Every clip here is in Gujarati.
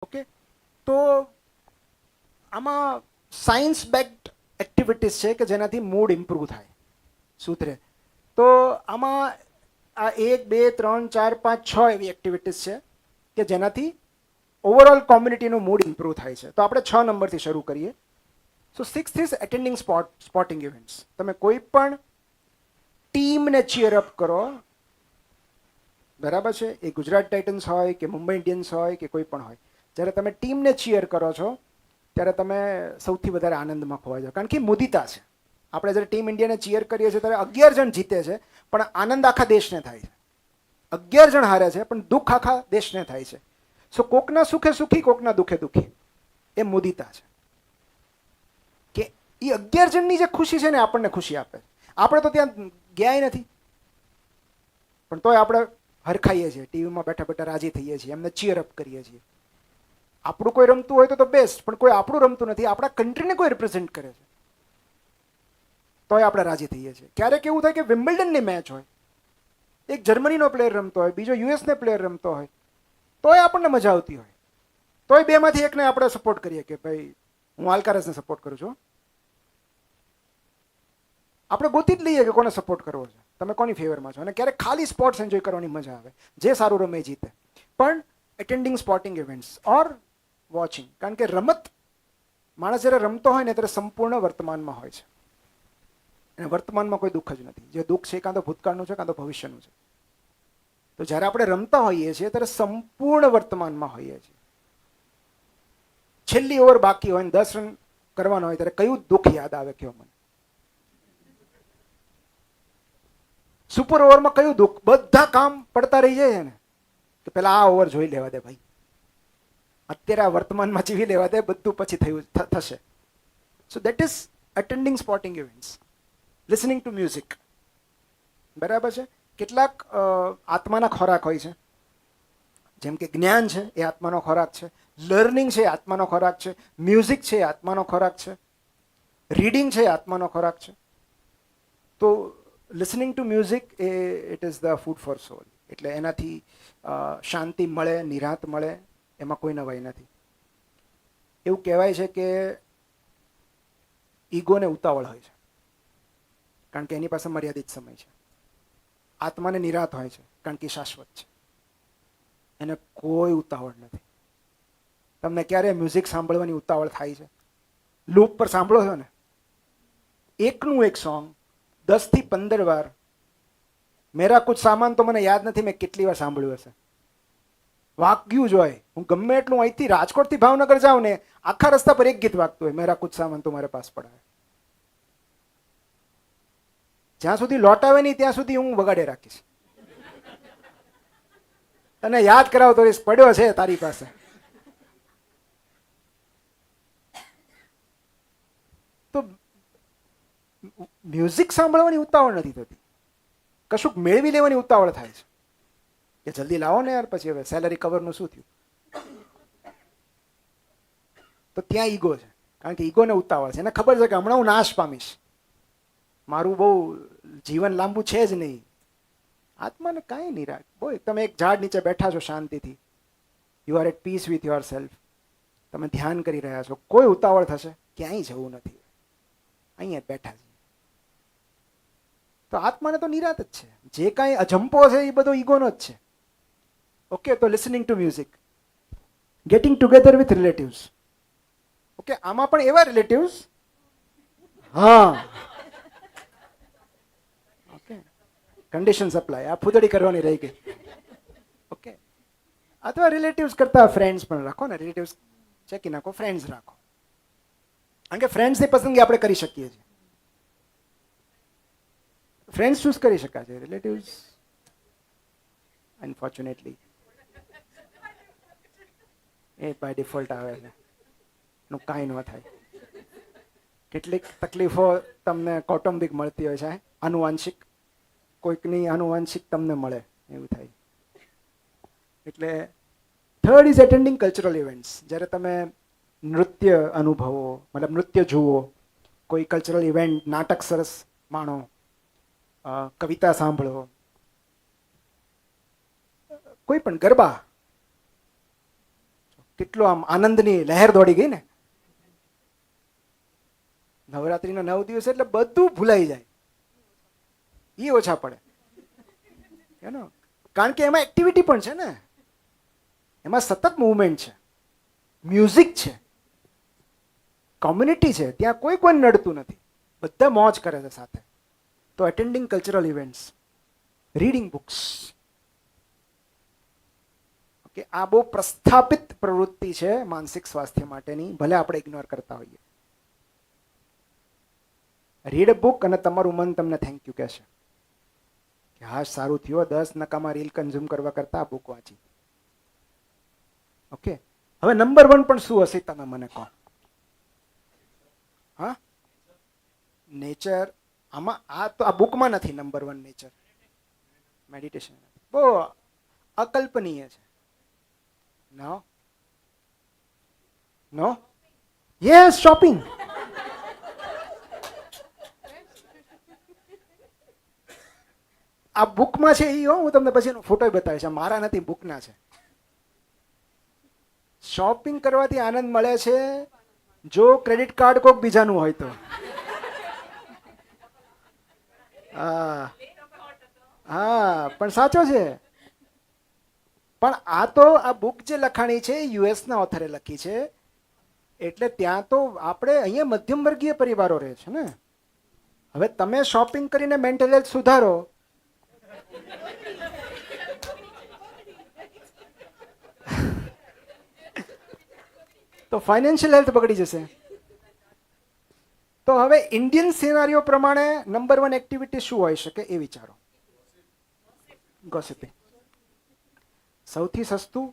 ઓકે, તો આમાં સાયન્સ બેક્ડ એક્ટિવિટીઝ છે કે જેનાથી મૂડ ઇમ્પ્રૂવ થાય, સુધરે. તો આમાં આ 1, 2, 3, 4, 5, 6 એવી એક્ટિવિટીઝ છે કે જેનાથી ઓવરઓલ કોમ્યુનિટીનું મૂડ ઇમ્પ્રૂવ થાય છે. તો આપણે 6 નંબરથી શરૂ કરીએ. સો 6th ઇઝ એટેન્ડિંગ સ્પોર્ટિંગ ઇવેન્ટ્સ. તમે કોઈ પણ ટીમને ચીયર અપ કરો, બરાબર છે, એ ગુજરાત ટાઇટન્સ હોય કે મુંબઈ ઇન્ડિયન્સ હોય કે કોઈ પણ હોય. જ્યારે તમે ટીમને ચીયર કરો છો ત્યારે તમે સૌથી વધારે આનંદમાં ખોવાઈ જાઓ, કારણ કે મુદિતા છે. આપણે જ્યારે ટીમ ઇન્ડિયાને ચીયર કરીએ છીએ ત્યારે 11 જણ જીતે છે, પણ આનંદ આખા દેશને થાય છે. 11 જણ હારે છે પણ દુઃખ આખા દેશને થાય છે. સો કોકના સુખે સુખી, કોકના દુઃખે દુઃખી, એ મુદિતા છે. કે એ 11 જણની જે ખુશી છે ને આપણને ખુશી આપે. આપણે તો ત્યાં ગયા નથી, પણ તોય આપણે હરખાઈએ છીએ, ટીવીમાં બેઠા બેઠા રાજી થઈએ છીએ, એમને ચીયર અપ કરીએ છીએ. આપણું કોઈ રમતું હોય તો બેસ્ટ, પણ કોઈ આપણું રમતું નથી, આપણા કન્ટ્રીને કોઈ રિપ્રેઝેન્ટ કરે છે, તોય આપણે રાજી થઈએ છીએ. ક્યારેક એવું થાય કે વિમ્બલ્ડનની મેચ હોય, એક જર્મનીનો પ્લેયર રમતો હોય, બીજો યુએસને પ્લેયર રમતો હોય, તોય આપણને મજા આવતી હોય, તોય બેમાંથી એકને આપણે સપોર્ટ કરીએ કે ભાઈ હું આલ્કારસને સપોર્ટ કરું છું. આપણે ગોતી જ લઈએ કે કોને સપોર્ટ કરવો છે, તમે કોની ફેવરમાં છો. અને ક્યારેક ખાલી સ્પોર્ટ્સ એન્જોય કરવાની મજા આવે, જે સારું રમે જીતે. પણ એટેન્ડિંગ સ્પોર્ટિંગ ઇવેન્ટ્સ ઓર વોચિંગ, કારણ કે રમત, માણસ જ્યારે રમતો હોય ને ત્યારે સંપૂર્ણ વર્તમાનમાં હોય છે, અને વર્તમાનમાં કોઈ દુઃખ જ નથી. જે દુઃખ છે કાં તો ભૂતકાળનું છે કાં તો ભવિષ્યનું છે. તો જ્યારે આપણે રમતા હોઈએ છીએ ત્યારે સંપૂર્ણ વર્તમાનમાં હોઈએ છીએ. છેલ્લી ઓવર બાકી હોય ને 10 રન કરવાનો હોય ત્યારે કયું દુઃખ યાદ આવે, કયો મને? સુપર ઓવરમાં કયું દુઃખ? બધા કામ પડતા રહી જાય છે ને, કે પેલા આ ઓવર જોઈ લેવા દે ભાઈ, અત્યારે આ વર્તમાનમાં જીવી લેવા દે, બધું પછી થશે. So that is attending sporting events. Listening to music, બરાબર છે. કેટલાક આત્માના ખોરાક હોય છે, જેમ કે જ્ઞાન છે એ આત્માનો ખોરાક છે, લર્નિંગ છે એ આત્માનો ખોરાક છે, મ્યુઝિક છે એ આત્માનો ખોરાક છે, રીડિંગ છે એ આત્માનો ખોરાક છે. તો લિસનિંગ ટુ મ્યુઝિક એ it is the food for soul. એટલે એનાથી શાંતિ મળે, નિરાંત મળે, એમાં કોઈ નવાઈ નથી. એવું કહેવાય છે કે ઈગોને ઉતાવળ હોય છે, કારણ કે એની પાસે મર્યાદિત સમય છે. આત્માને નિરાંત હોય છે, કારણ કે શાશ્વત છે, એને કોઈ ઉતાવળ નથી. તમને ક્યારે મ્યુઝિક સાંભળવાની ઉતાવળ થાય છે? લૂપ પર સાંભળો છો ને, એકનું એક સોંગ 10 થી 15 વાર. મેરા કુછ સામાન તો મને યાદ નથી મેં કેટલી વાર સાંભળ્યું હશે. વાગ્યું જ હોય. હું ગમે એટલું અહીંથી રાજકોટથી ભાવનગર જાઉં ને, આખા રસ્તા પર એક ગીત વાગતું હોય, મેરા કુછ સામાન તો મારે પાસ પડા હૈ. જ્યાં સુધી લોટ આવે નહીં ત્યાં સુધી હું વગાડે રાખીશ. તને યાદ કરાવતો રહીશ, પડ્યો છે તારી પાસે. તો મ્યુઝિક સાંભળવાની ઉતાવળ નથી થતી, કશુંક મેળવી લેવાની ઉતાવળ થાય છે કે જલ્દી લાવો ને યાર, પછી હવે સેલરી કવરનું શું થયું? તો ત્યાં ઈગો છે, કારણ કે ઈગોને ઉતાવળ છે, એને ખબર છે કે હમણાં હું નાશ પામીશ, મારું બહુ જીવન લાંબુ છે જ નહીં. આત્માને કાંઈ નહીં રાખ. બોય તમે એક ઝાડ નીચે બેઠા છો શાંતિથી, you are at peace with yourself, તમે ધ્યાન કરી રહ્યા છો, કોઈ ઉતાવળ થશે? ક્યાંય જવું નથી, અહીંયા બેઠા છે. તો આત્માને તો નિરાત જ છે. જે કાંઈ અજંપો છે એ બધો ઈગોનો જ છે. ઓકે, તો listening to music, getting together with relatives. Okay, આમાં પણ એવા રિલેટિવ્સ, હા, ઓકે, કન્ડિશન સપ્લાય, આ ફૂદડી કરવાની રહી ગઈ. ઓકે, અથવા રિલેટિવ્સ કરતા ફ્રેન્ડ્સ પણ રાખો ને, રિલેટિવ્સ ચેકી નાખો, ફ્રેન્ડ્સ રાખો, કારણ કે ફ્રેન્ડ્સની પસંદગી આપણે કરી શકીએ છીએ. ફ્રેન્ડ્સ ચૂઝ કરી શકાય છે, રિલેટિવ્સ અનફોર્ચ્યુનેટલી એ બાય ડિફોલ્ટ આવે છે, એનું કાંઈ ન થાય. કેટલીક તકલીફો તમને કૌટુંબિક મળતી હોય છે, આનુવાંશિક, કોઈકની આનુવાંશિક તમને મળે, એવું થાય. એટલે થર્ડ ઇઝ એટેન્ડિંગ કલ્ચરલ ઇવેન્ટ્સ. જ્યારે તમે નૃત્ય અનુભવો, મતલબ નૃત્ય જુઓ, કોઈ કલ્ચરલ ઇવેન્ટ, નાટક સરસ માણો, કવિતા સાંભળો, કોઈ પણ ગરબા, કેટલો આમ આનંદની લહેર દોડી ગઈ ને. નવરાત્રીના 9 દિવસ એટલે બધું ભૂલાઈ જાય, એ ઓછા પડે. કારણ કે એમાં એક્ટિવિટી પણ છે ને, એમાં સતત મુવમેન્ટ છે, મ્યુઝિક છે, કોમ્યુનિટી છે, ત્યાં કોઈ નડતું નથી, બધા મોજ કરે છે સાથે. તો એટેન્ડિંગ cultural events, reading books, okay, આ બહુ પ્રસ્થાપિત પ્રવૃત્તિ છે માનસિક સ્વાસ્થ્ય માટેની, ભલે આપણે ઇગ્નોર કરતા હોઈએ. રીડ બુક અને તમારું મન તમને થેન્ક યુ કહેશે કે હા સારું થયો, 10 નકામાં રીલ કન્ઝ્યુમ કરવા કરતા આ બુક વાંચી. ઓકે, હવે નંબર 1 પણ શું હશે તમે મને કહો? હા, નેચર. આમાં આ બુકમાં નથી નંબર 1 નેચર, મેડિટેશન. બહુ અકલ્પનીય છે. નો નો યસ, શોપિંગ. આ બુકમાં છે એ, હું તમને પછી એનો ફોટો બતાવીશ, મારા નથી, બુકના છે. શોપિંગ કરવાથી આનંદ મળે છે જો ક્રેડિટ કાર્ડ કોઈક બીજાનું હોય તો. હા, પણ સાચો છે. પણ આ તો આ બુક જે લખાણી છે યુએસના ઓથરે લખી છે, એટલે ત્યાં તો આપણે અહીંયા મધ્યમ વર્ગીય પરિવારો રહે છે ને. હવે તમે શોપિંગ કરીને મેન્ટલ હેલ્થ સુધારો તો ફાઇનાન્શિયલ હેલ્થ બગડી જશે. તો હવે ઇન્ડિયન સિનારીઓ પ્રમાણે નંબર 1 એક્ટિવિટી શું હોઈ શકે એ વિચારો. ગોસિપિંગ. સૌથી સસ્તું,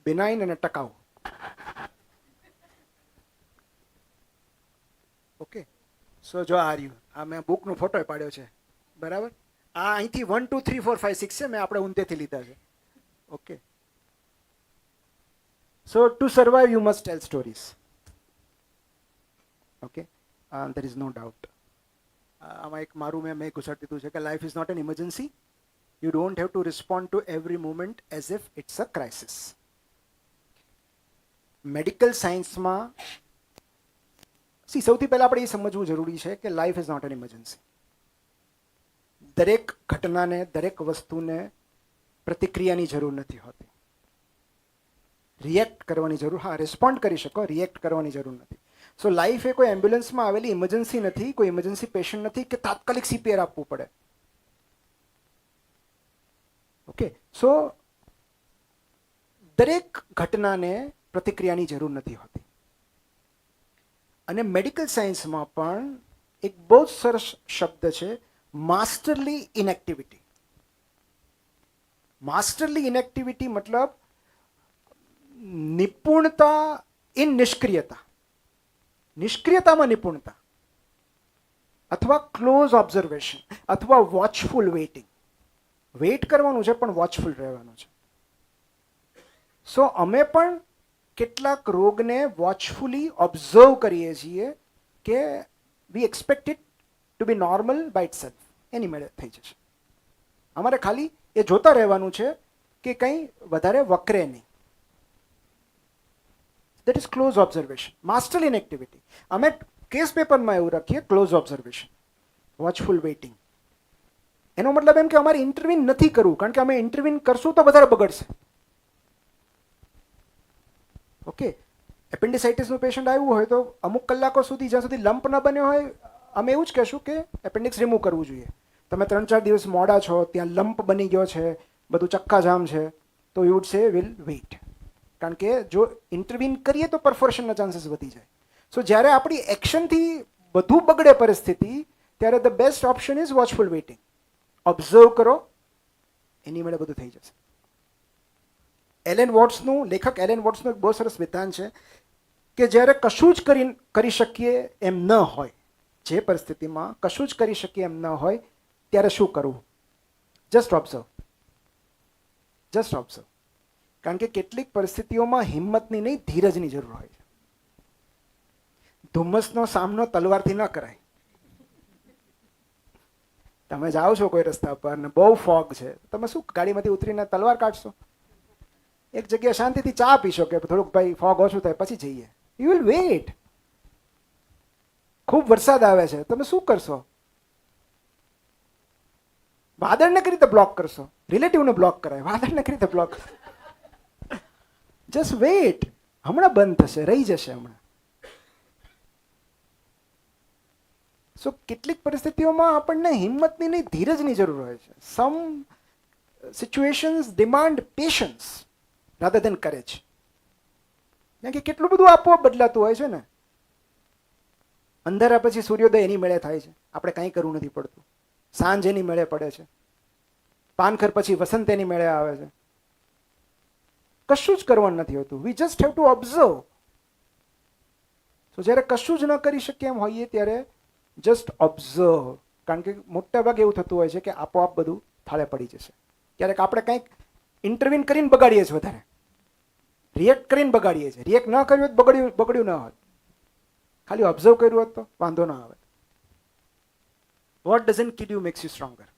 બિનાઇન અને ટકાઉ. ઓકે, સો જો આ રહ્યું, આ મેં બુકનો ફોટો પાડ્યો છે, બરાબર. આ અહીંથી 1 2 3 4 5 6 છે, મેં આપણે ઊંધેથી લીધા છે. Okay, so two survive you must tell stories. Okay, there is no doubt. આમાં એક મારું મેં ઘુસાડી દીધું છે કે life is not an emergency. You don't have to respond to every moment as if it's a crisis. Medical સાયન્સમાં સૌથી પહેલા આપણે એ સમજવું જરૂરી છે કે life is not an emergency. દરેક ઘટનાને, દરેક વસ્તુને પ્રતિક્રિયાની જરૂર નથી હોતી. રિએક્ટ કરવાની જરૂર, હા રિસ્પોન્ડ કરી શકો, રિએક્ટ કરવાની જરૂર નથી. સો લાઈફ એ કોઈ એમ્બ્યુલન્સમાં આવેલી ઇમરજન્સી નથી, કોઈ ઇમરજન્સી પેશન્ટ નથી કે તાત્કાલિક CPR આપવું પડે. ઓકે, સો દરેક ઘટનાને પ્રતિક્રિયાની જરૂર નથી હોતી. અને મેડિકલ સાયન્સમાં પણ એક બહુ જ સરસ શબ્દ છે, માસ્ટરલી ઇનએક્ટિવિટી. માસ્ટરલી ઇનએક્ટિવિટી મતલબ નિપુણતા ઇન નિષ્ક્રિયતા, નિષ્ક્રિયતામાં નિપુણતા, અથવા ક્લોઝ ઓબ્ઝર્વેશન, અથવા વોચફુલ વેઇટિંગ. વેઇટ કરવાનું છે પણ વોચફુલ રહેવાનું છે. સો અમે પણ કેટલાક રોગને વોચફુલી ઓબ્ઝર્વ કરીએ છીએ કે we expect it to be normal by itself, એની મેળે થઈ જશે. અમારે ખાલી એ જોતા રહેવાનું છે કે કંઈ વધારે વકરે નહીં. That is close observation, master in activity. અમે કેસ પેપરમાં એવું રાખીએ, ક્લોઝ ઓબ્ઝર્વેશન, વોચફુલ વેઇટિંગ. એનો મતલબ એમ કે અમારે ઇન્ટરવીન નથી કરવું, કારણ કે અમે ઇન્ટરવીન કરશું તો વધારે બગડશે. ઓકે, એપેન્ડિસાઇટિસનું પેશન્ટ આવ્યું હોય તો અમુક કલાકો સુધી, જ્યાં સુધી લંપ ન બન્યો હોય, અમે એવું જ કહેશું કે એપેન્ડિક્સ રિમૂવ કરવું જોઈએ. તમે 3-4 દિવસ મોડા છો, ત્યાં લંપ બની ગયો છે, બધું ચક્કાજામ છે, તો you would say will wait. કારણ કે જો ઇન્ટરવીન કરીએ તો પરફોર્શનના ચાન્સીસ વધી જાય. સો જ્યારે આપણી એક્શનથી બધું બગડે પરિસ્થિતિ, ત્યારે the best option is watchful waiting. Observe કરો, એની મેળે બધું થઈ જશે. લેખક એલેન વોટ્સનું એક બહુ સરસ વિધાન છે કે જ્યારે કશું જ કરી શકીએ એમ ન હોય, જે પરિસ્થિતિમાં કશું જ કરી શકીએ એમ ન હોય, ત્યારે શું કરવું? Just observe, just observe. કારણ કે કેટલીક પરિસ્થિતિઓમાં હિંમતની નહીં, ધીરજની જરૂર હોય છે. ધુમ્મસનો સામનો તલવારથી ન કરાય. તમે જાઓ છો કોઈ રસ્તા પર ને બહુ ફોગ છે, તમે શું ગાડીમાંથી ઉતરીને તલવાર કાઢશો? એક જગ્યાએ શાંતિથી ચા પીશો કે થોડુંક ભાઈ ફોગ ઓછું થાય પછી જઈએ. You will wait. ખૂબ વરસાદ આવે છે, તમે શું કરશો? વાદળને કઈ રીતે બ્લોક કરશો? રિલેટિવને બ્લોક કરાય, વાદળને કઈ રીતે બ્લોક? Just weight. હમણાં બંધ થશે, રહી જશે હમણાં. સો કેટલીક પરિસ્થિતિઓમાં આપણને હિંમતની નહીં, ધીરજની જરૂર હોય છે. Some situations demand patience rather than courage. કારણ કે કેટલું બધું આપોઆપ બદલાતું હોય છે ને. અંધારા પછી સૂર્યોદય એની મેળે થાય છે, આપણે કંઈ કરવું નથી પડતું. સાંજ એની મેળે પડે છે, પાનખર પછી વસંત એની મેળે આવે છે. કશું જ કરવાનું નથી હોતું. We just have to observe. તો જ્યારે કશું જ ન કરી શકીએ એમ હોઈએ ત્યારે જસ્ટ ઓબ્ઝર્વ. કારણ કે મોટા ભાગે એવું થતું હોય છે કે આપોઆપ બધું થાળે પડી જશે. ક્યારેક આપણે કંઈક ઇન્ટરવીન કરીને બગાડીએ છીએ, વધારે રિએક્ટ કરીને બગાડીએ છીએ. રિએક્ટ ન કર્યું હોત બગડ્યું ન હોત. ખાલી ઓબ્ઝર્વ કર્યું હોત તો વાંધો ન આવે. What doesn't kill you makes you stronger.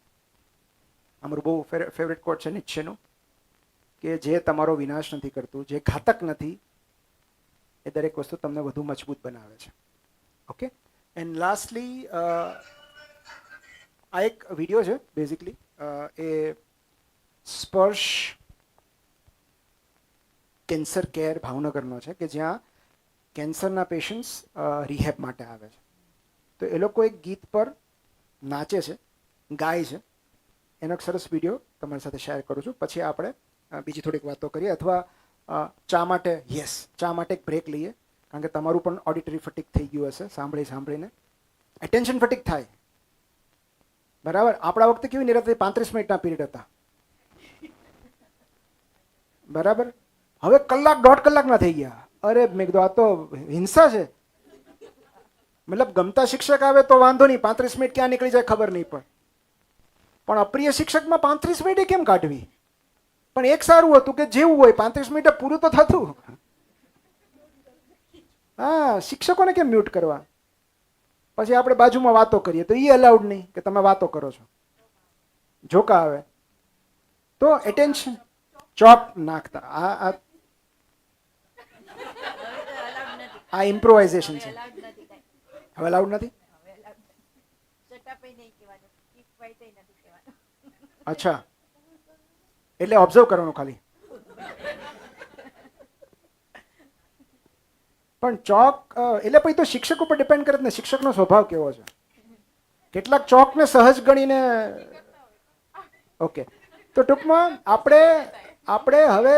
અમારું બહુ ફેવરેટ કોટ છે નીચેનું, કે જે તમારો વિનાશ નથી કરતું, જે ઘાતક નથી, એ દરેક વસ્તુ તમને વધુ મજબૂત બનાવે છે. ઓકે. એન્ડ લાસ્ટલી આ એક વિડીયો છે બેઝિકલી, એ સ્પર્શ કેન્સર કેર ભાવનગરનો છે, કે જ્યાં કેન્સરના પેશન્ટ્સ રિહેબ માટે આવે છે. તો એ લોકો એક ગીત પર નાચે છે, ગાય છે. એનો એક સરસ વિડીયો તમારી સાથે શેર કરું છું. પછી આપણે બીજી થોડીક વાતો કરીએ, અથવા ચા માટે ચા માટે એક બ્રેક લઈએ. કારણ કે તમારું પણ ઓડિટરી ફટીક થઈ ગયું હશે સાંભળીને. એટેન્શન ફટીક થાય, બરાબર. આપણા વખતે કેવી નિરાતે 35 મિનિટના પીરિયડ હતા, બરાબર. હવે કલાક 1.5 કલાકના થઈ ગયા. અરે મેં કીધું આ તો હિંસા છે. મતલબ ગમતા શિક્ષક આવે તો વાંધો નહીં, 35 મિનિટ ક્યાં નીકળી જાય ખબર નહીં પડે. પણ અપ્રિય શિક્ષકમાં 35 મિનિટે કેમ કાઢવી? પણ એક સારું હતું કે જેવું હોય 35 મિનિટે પૂરું તો થતું. હા, શિક્ષકોને કેમ મ્યુટ કરવા? પછી આપણે બાજુમાં વાતો કરીએ તો એ અલાઉડ નહીં, કે તમે વાતો કરો છો. જોકા આવે તો એટેન્શન ચોક નાખતા. આ ઇમ્પ્રોવાઇઝેશન છે. હવે અલાઉડ નથી. અચ્છા, એટલે ઓબ્ઝર્વ કરવાનું ખાલી. પણ ચોક એટલે પછી તો શિક્ષક ઉપર ડિપેન્ડ કરે ને, શિક્ષકનો સ્વભાવ કેવો છે. કેટલાક ચોકને સહજ ગણીને. ઓકે. તો ટૂંકમાં આપણે હવે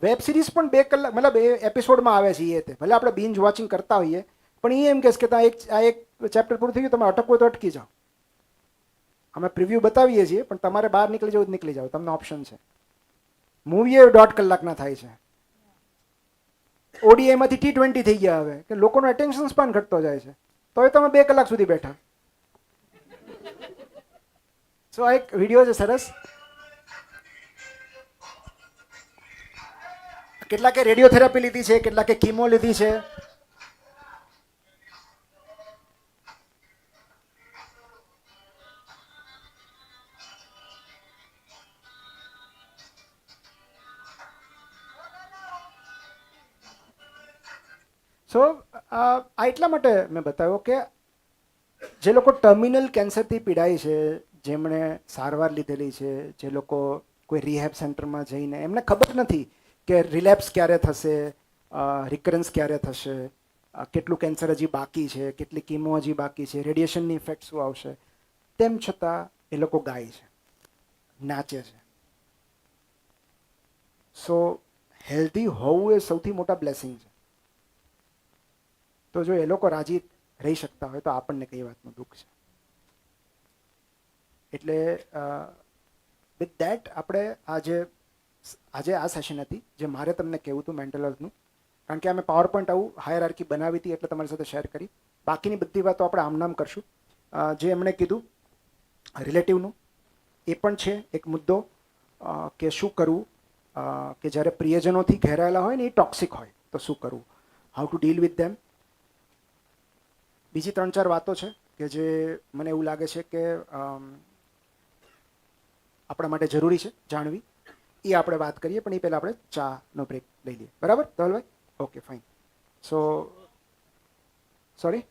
વેબ સિરીઝ પણ 2 કલાક મતલબ એપિસોડમાં આવે છે. તે ભલે આપણે બીન્જ વોચિંગ કરતા હોઈએ, પણ એ એમ કહેશે કે આ એક ચેપ્ટર પૂરું થઈ ગયું, તમે અટકવો તો અટકી જાઓ. અમે પ્રિવ્યૂ બતાવીએ છીએ, પણ તમારે બહાર નીકળી જવું નીકળી જાઓ, તમને ઓપ્શન છે. મૂવી એ 1.5 કલાકના થાય છે. ઓડીઆઈમાંથી T20 થઈ ગયા હવે, કે લોકોનો એટેન્શન સ્પાન ઘટતો જાય છે. તો તમે 2 કલાક સુધી બેઠા. સો આ એક વિડીયો છે સરસ. કેટલાકે રેડિયોથેરાપી લીધી છે, કેટલાકે કીમો લીધી છે. સો આ એટલા માટે મેં બતાવ્યો કે જે લોકો ટર્મિનલ કેન્સરથી પીડાય છે, જેમણે સારવાર લીધેલી છે, જે લોકો કોઈ રિહેબ સેન્ટરમાં જઈને એમને ખબર નથી કે રિલેપ્સ ક્યારે થશે, રિકરન્સ ક્યારે થશે, કેટલું કેન્સર હજી બાકી છે, કેટલી કીમો હજી બાકી છે, રેડિયેશનની ઇફેક્ટ શું આવશે, તેમ છતાં એ લોકો ગાય છે, નાચે છે. સો હેલ્ધી હોવું એ સૌથી મોટા બ્લેસિંગ છે. તો જો એ લોકો રાજી રહી શકતા હોય તો આપણને કઈ વાતનું દુઃખ છે. એટલે વિથ ધેટ આપણે આજે આ સેશન હતી જે મારે તમને કહેવું હતું મેન્ટલ હેલ્થનું. કારણ કે અમે પાવર પોઈન્ટ આવું હાયરાર્કી બનાવી હતી એટલે તમારી સાથે શેર કરી. બાકીની બધી વાતો આપણે આમનામ કરશું. જે એમણે કીધું રિલેટિવનું એ પણ છે એક મુદ્દો, કે શું કરવું, કે જ્યારે પ્રિયજનોથી ઘેરાયેલા હોય ને એ ટોક્સિક હોય તો શું કરવું, how to deal with them. બીજી 3-4 વાતો છે કે જે મને એવું લાગે છે કે આપણા માટે જરૂરી છે જાણવી. એ આપણે વાત કરીએ, પણ એ પહેલાં આપણે ચાનો બ્રેક લઈ લઈએ. બરાબર ધવલભાઈ? Okay fine. સો સોરી,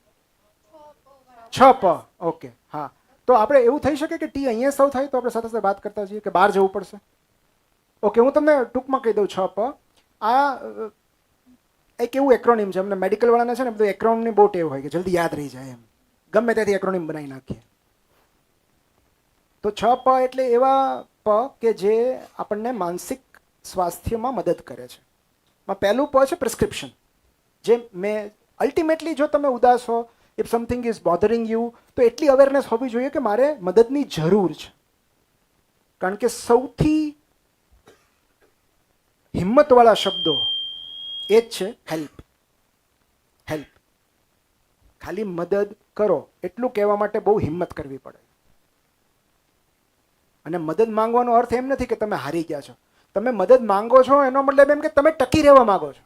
6 પ. ઓકે હા. તો આપણે એવું થઈ શકે કે ટી અહીંયા સૌ થાય તો આપણે સાથે સાથે વાત કરતા જઈએ, કે બહાર જવું પડશે? ઓકે, હું તમને ટૂંકમાં કહી દઉં. 6 પ આ એક એવું એક્રોનિમ છે. અમને મેડિકલ વાળાને છે ને બધું એક્રોનિમની બહુ ટેવ હોય કે જલ્દી યાદ રહી જાય, એમ ગમે ત્યાંથી એક્રોનિમ બનાવી નાખીએ. તો 6 પ એટલે એવા પ કે જે આપણને માનસિક સ્વાસ્થ્યમાં મદદ કરે છે. પહેલું પ છે પ્રિસ્ક્રિપ્શન. જે મેં અલ્ટિમેટલી, જો તમે ઉદાસ હો, ઇફ સમથિંગ ઇઝ બોધરિંગ યુ, તો એટલી અવેરનેસ હોવી જોઈએ કે મારે મદદની જરૂર છે. કારણ કે સૌથી હિંમતવાળા શબ્દો એ જ છે હેલ્પ. હેલ્પ. ખાલી મદદ કરો એટલું કહેવા માટે બહુ હિંમત કરવી પડે. અને મદદ માંગવાનો અર્થ એમ નથી કે તમે હારી ગયા છો. તમે મદદ માંગો છો એનો મતલબ એમ કે તમે ટકી રહેવા માંગો છો.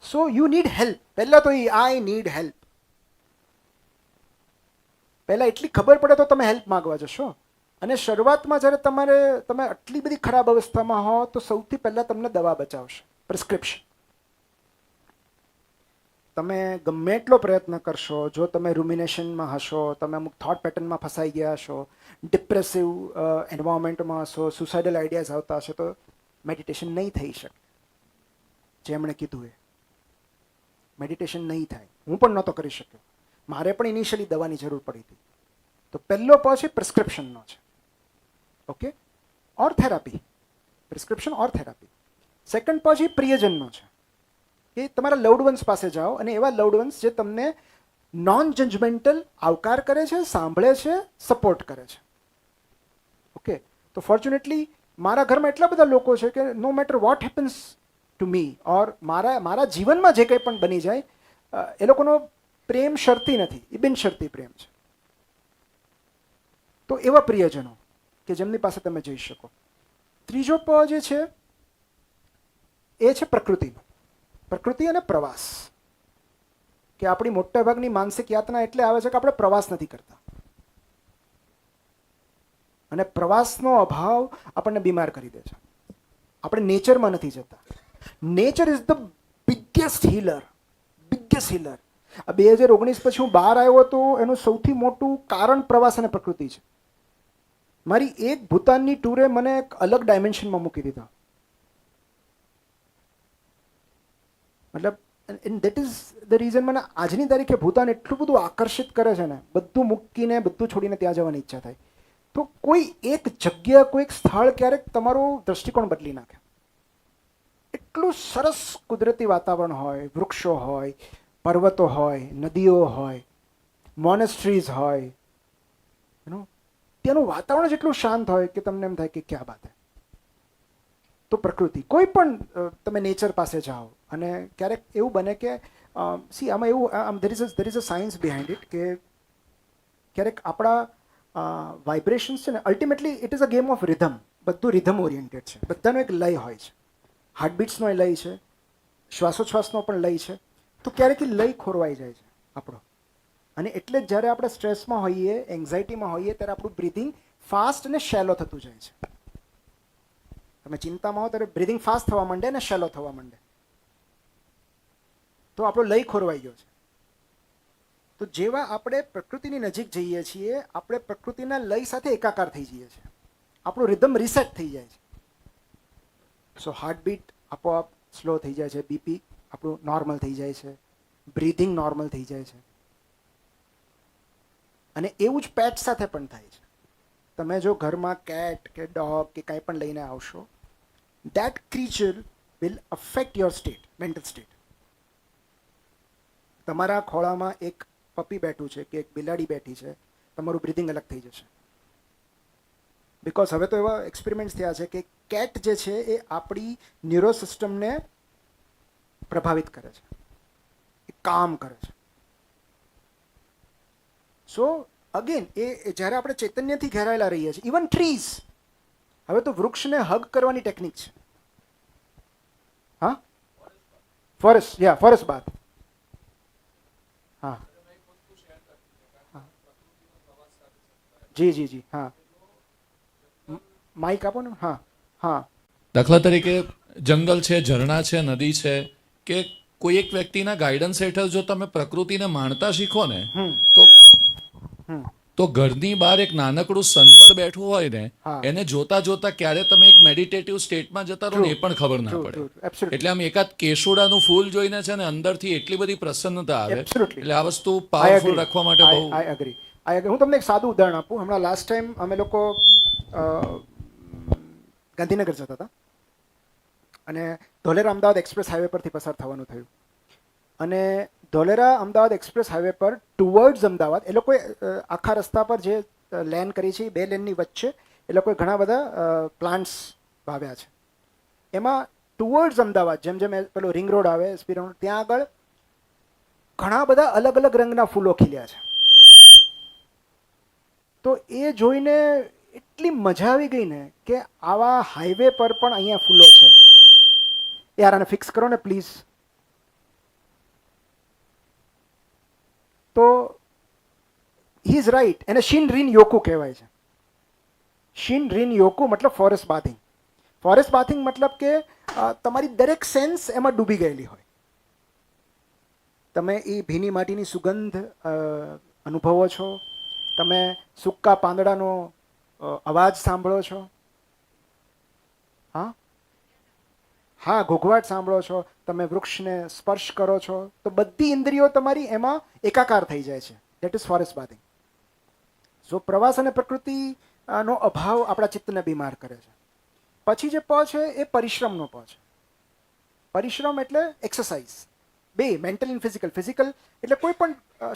So you need help. પહેલા તો આઈ નીડ હેલ્પ. પહેલા એટલી ખબર પડે તો તમે હેલ્પ માંગવા જશો. અને શરૂઆતમાં જ્યારે તમે આટલી બધી ખરાબ અવસ્થામાં હો તો સૌથી પહેલા તમને દવા બચાવશે, પ્રિસ્ક્રિપ્શન. તમે ગમે એટલો પ્રયત્ન કરશો, જો તમે રૂમિનેશનમાં હશો, તમે અમુક થોટ પેટર્નમાં ફસાઈ ગયા હશો, ડિપ્રેસિવ એન્વાયરમેન્ટમાં હશો, સુસાઇડલ આઈડિયાઝ આવતા હશે, તો મેડિટેશન નહીં થઈ શકે. જેમણે કીધું એ મેડિટેશન નહીં થાય. હું પણ નહોતો કરી શક્યો. મારે પણ ઇનિશિયલી દવાની જરૂર પડી હતી. તો પહેલો પછી પ્રિસ્ક્રિપ્શનનો છે. ઓકે, ઓર થેરાપી. પ્રિસ્ક્રિપ્શન ઓર થેરાપી. સેકન્ડ પછી પ્રિયજનનો છે કે તમારા લવડ વન્સ પાસે જાઓ અને એવા લવડ વન્સ જે તમને નોન જજમેન્ટલ આવકાર કરે છે, સાંભળે છે, સપોર્ટ કરે છે. ઓકે, તો ફોર્ચ્યુનેટલી મારા ઘરમાં એટલા બધા લોકો છે કે no matter what happens to me, or મારા જીવનમાં જે કંઈ પણ બની જાય, એ લોકોનો પ્રેમ શરતી નથી, એ બિનશરતી પ્રેમ છે. તો એવા પ્રિયજનો કે જેમની પાસે તમે જઈ શકો. ત્રીજો પ જે છે એ છે પ્રકૃતિનો. પ્રકૃતિ અને પ્રવાસ. કે આપણી મોટાભાગની માનસિક યાતના એટલે આવે છે કે આપણે પ્રવાસ નથી કરતા. અને પ્રવાસનો અભાવ આપણને બીમાર કરી દે છે. આપણે નેચરમાં નથી જતા. Nature is the biggest healer. Biggest healer. આ 2019 પછી હું બહાર આવ્યો તો એનું સૌથી મોટું કારણ પ્રવાસ અને પ્રકૃતિ છે. મારી એક ભૂતાનની ટૂરે મને એક અલગ ડાયમેન્શનમાં મૂકી દીધા. મતલબ દેટ ઇઝ ધ રીઝન મને આજની તારીખે ભૂતાન એટલું બધું આકર્ષિત કરે છે ને, બધું મૂકીને બધું છોડીને ત્યાં જવાની ઈચ્છા થાય. તો કોઈ એક જગ્યા, કોઈ એક સ્થળ ક્યારેક તમારો દૃષ્ટિકોણ બદલી નાખે. એટલું સરસ કુદરતી વાતાવરણ હોય, વૃક્ષો હોય, પર્વતો હોય, નદીઓ હોય, મોનેસ્ટ્રીઝ હોય, ત્યાંનું વાતાવરણ જ એટલું શાંત હોય કે તમને એમ થાય કે ક્યાં બાત હે. તો પ્રકૃતિ, કોઈ પણ તમે નેચર પાસે જાઓ. અને ક્યારેક એવું બને કે આમાં એવું there is a science behind it, કે ક્યારેક આપણા વાઇબ્રેશન્સ છે ને, ultimately it is a game of rhythm. બધું રિધમ ઓરિએન્ટેડ છે. બધાનો એક લય હોય છે. હાર્ટબીટ્સનો એ લય છે, શ્વાસોચ્છ્વાસનો પણ લય છે. તો ક્યારેક એ લય ખોરવાઈ જાય છે આપણો. અને એટલે જ જ્યારે આપણે સ્ટ્રેસમાં હોઈએ, એન્ઝાઇટીમાં હોઈએ, ત્યારે આપણું બ્રિધિંગ ફાસ્ટ અને શેલો થતું જાય છે. તમે ચિંતામાં હો ત્યારે બ્રિધિંગ ફાસ્ટ થવા માંડે અને શેલો થવા માંડે. તો આપણો લય ખોરવાઈ ગયો છે. તો જેવા આપણે પ્રકૃતિની નજીક જઈએ છીએ, આપણે પ્રકૃતિના લય સાથે એકાકાર થઈ જઈએ છીએ. આપણું રિધમ રિસેટ થઈ જાય છે. સો હાર્ટબીટ આપોઆપ સ્લો થઈ જાય છે, બીપી આપણું નોર્મલ થઈ જાય છે, બ્રિધિંગ નોર્મલ થઈ જાય છે. અને એવું જ પેટ સાથે પણ થાય છે. તમે જો ઘરમાં કેટ કે ડોગ કે કંઈ પણ લઈને આવશો, that creature will affect your state, mental state. તમારા ખોળામાં એક પપી બેઠું છે કે એક બિલાડી બેઠી છે, તમારું બ્રિધિંગ અલગ થઈ જશે. બિકોઝ હવે તો એવા એક્સપેરિમેન્ટ્સ થયા છે કે કેટ જે છે એ આપણી ન્યુરો સિસ્ટમને પ્રભાવિત કરે છે, એ કામ કરે છે. સો અગેન એ જ્યારે આપણે ચૈતન્યથી ઘેરાયેલા રહીએ છીએ, ઇવન ટ્રીઝ, હવે તો વૃક્ષને હગ કરવાની ટેકનિક છે. હા, ફોરેસ્ટ બાથ. હા જી જી જી. હા માઇક આપો ને. હા હા. દાખલા તરીકે જંગલ છે, ઝરણા છે, નદી છે, કે કોઈ એક વ્યક્તિના ગાઈડન્સ હેઠળ જો તમે પ્રકૃતિને માણતા શીખો ને હમ તો હમ તો ઘરની બહાર એક નાનકડું સનબર્ડ બેઠું હોય ને હા. એને જોતા જોતા ક્યારે તમે એક મેડિટેટિવ સ્ટેટમાં જતા રહો ટ્રુ ને એ પણ ખબર ના ટ્રુ પડે. ટ્રુ એબ્સોલ્યુટલી એટલે આમ એકાદ કેસુડાનું ફૂલ જોઈને છે ને અંદરથી એટલી બધી પ્રસન્નતા આવે. એબ્સોલ્યુટલી એટલે આ વસ્તુ આઈ પાવરફુલ એગ્રી રાખવા માટે બહુ આઈ એગ્રી આઈ એગ્રી. હું તમને એક સાદું ઉદાહરણ આપું. હમણાં લાસ્ટ ટાઈમ અમે લોકો ગાંધીનગર જતા હતા અને ધોલેરા અમદાવાદ એક્સપ્રેસ હાઈવે પરથી પસાર થવાનું થયું અને ધોલેરા અમદાવાદ એક્સપ્રેસ હાઈવે પર ટુવર્ડ્સ અમદાવાદ એ લોકોએ આખા રસ્તા પર જે લેન કરી છે, બે લેનની વચ્ચે એ લોકોએ ઘણા બધા પ્લાન્ટ્સ વાવ્યા છે. એમાં ટુવર્ડ્સ અમદાવાદ જેમ જેમ પેલો રિંગ રોડ આવે, એસપી રોડ, ત્યાં આગળ ઘણા બધા અલગ અલગ રંગના ફૂલો ખીલ્યા છે. તો એ જોઈને એટલી મજા આવી ગઈ ને કે આવા હાઈવે પર પણ અહીંયા ફૂલો છે. યાર આને ફિક્સ કરો ને પ્લીઝ. તો હી ઇઝ રાઈટ. એને શિન રીન યોકુ કહેવાય છે. શિન રીન યોકુ મતલબ ફોરેસ્ટ બાથિંગ. ફોરેસ્ટ બાથિંગ મતલબ કે તમારી દરેક સેન્સ એમાં ડૂબી ગયેલી હોય. તમે એ ભીની માટીની સુગંધ અનુભવો છો, તમે સૂકા પાંદડાનો અવાજ સાંભળો છો, હા હા ઘોઘવાટ સાંભળો છો, તમે વૃક્ષને સ્પર્શ કરો છો, તો બધી ઇન્દ્રિયો તમારી એમાં એકાકાર થઈ જાય છે. That is forest bathing. So પ્રવાસ અને પ્રકૃતિનો અભાવ આપણા ચિત્તને બીમાર કરે છે. પછી જે પ છે એ પરિશ્રમનો પ છે. પરિશ્રમ એટલે એક્સરસાઇઝ, બે, મેન્ટલ એન્ડ ફિઝિકલ. ફિઝિકલ એટલે કોઈ પણ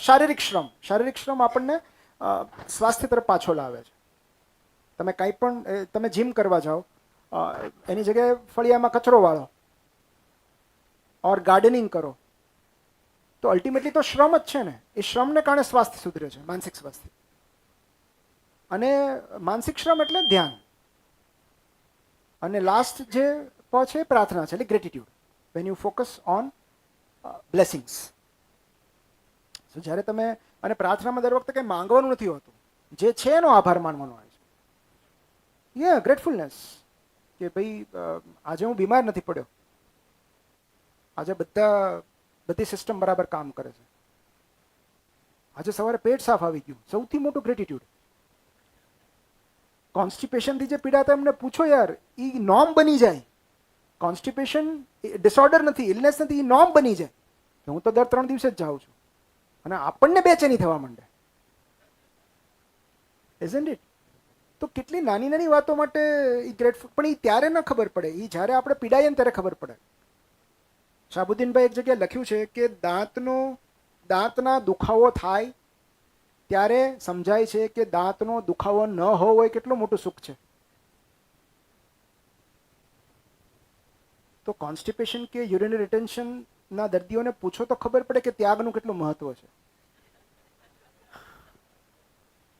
શારીરિક શ્રમ. શારીરિક શ્રમ આપણને સ્વાસ્થ્ય તરફ પાછો લાવે છે. તમે કાંઈ પણ તમે જીમ કરવા જાઓ, એની જગ્યાએ ફળિયામાં કચરો વાળો ઓર ગાર્ડનિંગ કરો, તો અલ્ટિમેટલી તો શ્રમ જ છે ને. એ શ્રમને કારણે સ્વાસ્થ્ય સુધરે છે, માનસિક સ્વાસ્થ્ય. અને માનસિક શ્રમ એટલે ધ્યાન. અને લાસ્ટ જે પ છે પ્રાર્થના છે, એટલે gratitude. When you focus on blessings. તો જ્યારે તમે, અને પ્રાર્થનામાં દર વખતે કંઈ માંગવાનું નથી હોતું, જે છે એનો આભાર માનવાનો હોય છે. યા ગ્રેટફુલનેસ કે ભાઈ આજે હું બીમાર નથી પડ્યો, આજે બધી સિસ્ટમ બરાબર કામ કરે છે, આજે સવારે પેટ સાફ આવી ગયું. સૌથી મોટું ગ્રેટિટ્યુડ. કોન્સ્ટિપેશનથી જે પીડાતા એમને પૂછો યાર, એ નોર્મ બની જાય. કોન્સ્ટિપેશન ડિસઓર્ડર નથી, ઇલનેસ નથી, એ નોર્મ બની જાય. હું તો દર 3 દિવસે જ જાઉં છું અને આપણને બેચેની થવા માંડે. Isn't it? તો કેટલી નાની નાની વાતો માટે એ ગ્રેટફુલ. પણ એ ત્યારે ન ખબર પડે, એ જ્યારે આપણે પીડાઈએ ને ત્યારે ખબર પડે. શાહબુદ્દીનભાઈ એક જગ્યાએ લખ્યું છે કે દાંતના દુખાવો થાય ત્યારે સમજાય છે કે દાંતનો દુખાવો ન હોવો એ કેટલું મોટું સુખ છે. તો કોન્સ્ટિપેશન કે યુરિનરી રિટેન્શન ના દર્દીઓને પૂછો તો ખબર પડે કે ત્યાગનું કેટલું મહત્વ છે.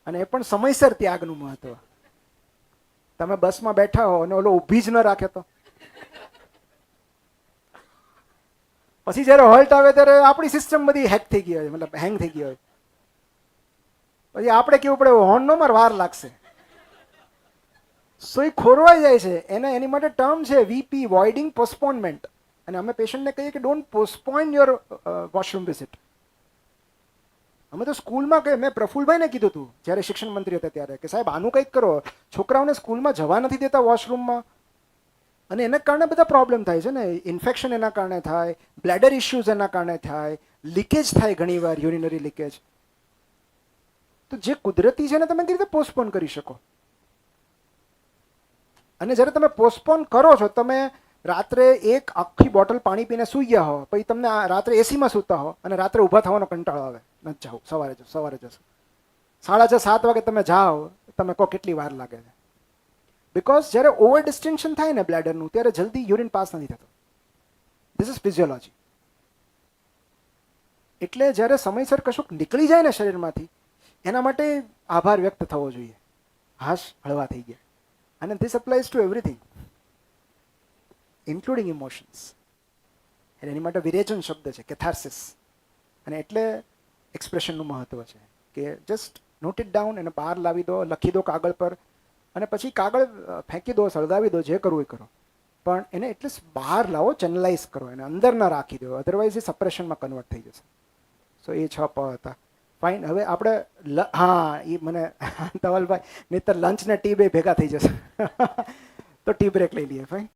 અને એ પણ સમયસર ત્યાગનું મહત્વ. તમે બસમાં બેઠા હો અને ઓલો ઊભી જ ન રાખે તો પછી જ્યારે હોલ્ટ આવે ત્યારે આપણી સિસ્ટમ બધી હેક થઈ ગઈ હોય, મતલબ હેંગ થઈ ગઈ હોય. પછી આપણે કેવું પડે હોર્ન નો માર વાર લાગશે. સો એ ખોરવાઈ જાય છે. એની માટે ટર્મ છે વીપી, વોઇડિંગ પોસ્ટપોનમેન્ટ. અને અમે પેશન્ટને કહીએ કે don't postpone your washroom visit. અમે તો સ્કૂલમાં કહે, મેં પ્રફુલભાઈને કીધું હતું જ્યારે શિક્ષણ મંત્રી હતા ત્યારે, કે સાહેબ આનું કંઈક કરો. છોકરાઓને સ્કૂલમાં જવા નથી દેતા વોશરૂમમાં, અને એના કારણે બધા પ્રોબ્લેમ થાય છે ને. ઇન્ફેક્શન એના કારણે થાય, બ્લેડર ઇશ્યુઝ એના કારણે થાય, લીકેજ થાય ઘણીવાર, યુરિનરી લીકેજ. તો જે કુદરતી છે ને તમે કેવી રીતે પોસ્ટપોન કરી શકો? અને જ્યારે તમે પોસ્ટપોન કરો છો, તમે રાત્રે એક આખી બોટલ પાણી પીને સૂઈ ગયા હો, પછી તમને રાત્રે એસીમાં સૂતા હો અને રાત્રે ઊભા થવાનો કંટાળો આવે, નથી જાવ, સવારે જશો. 6:30-7 વાગે તમે જાઓ, તમે કહો કેટલી વાર લાગે છે. બિકોઝ જ્યારે ઓવર ડિસ્ટિન્ક્શન થાય ને બ્લેડરનું, ત્યારે જલ્દી યુરિન પાસ નથી થતો. This is physiology. એટલે જ્યારે સમયસર કશુંક નીકળી જાય ને શરીરમાંથી, એના માટે આભાર વ્યક્ત થવો જોઈએ. હાશ, હળવા થઈ ગયા. અને this applies to everything, including emotions. એટલે એની માટે વિરેચન શબ્દ છે, કેથાર્સિસ. અને એટલે એક્સપ્રેશનનું મહત્વ છે કે જસ્ટ નોટ ઇટ ડાઉન, એને બહાર લાવી દો, લખી દો કાગળ પર, અને પછી કાગળ ફેંકી દો, સળગાવી દો, જે કરવું એ કરો, પણ એને એટલીસ્ટ બહાર લાવો, ચેનલાઇઝ કરો, એને અંદર ના રાખી દો, અધરવાઇઝ એ સપ્રેશનમાં કન્વર્ટ થઈ જશે. સો એ 6 પ હતા. ફાઇન. હવે આપણે હા, એ મને ધવલભાઈ, નહીંતર લંચ ને ટી બે ભેગા થઈ જશે. તો ટી બ્રેક લઈ લઈએ. ફાઇન.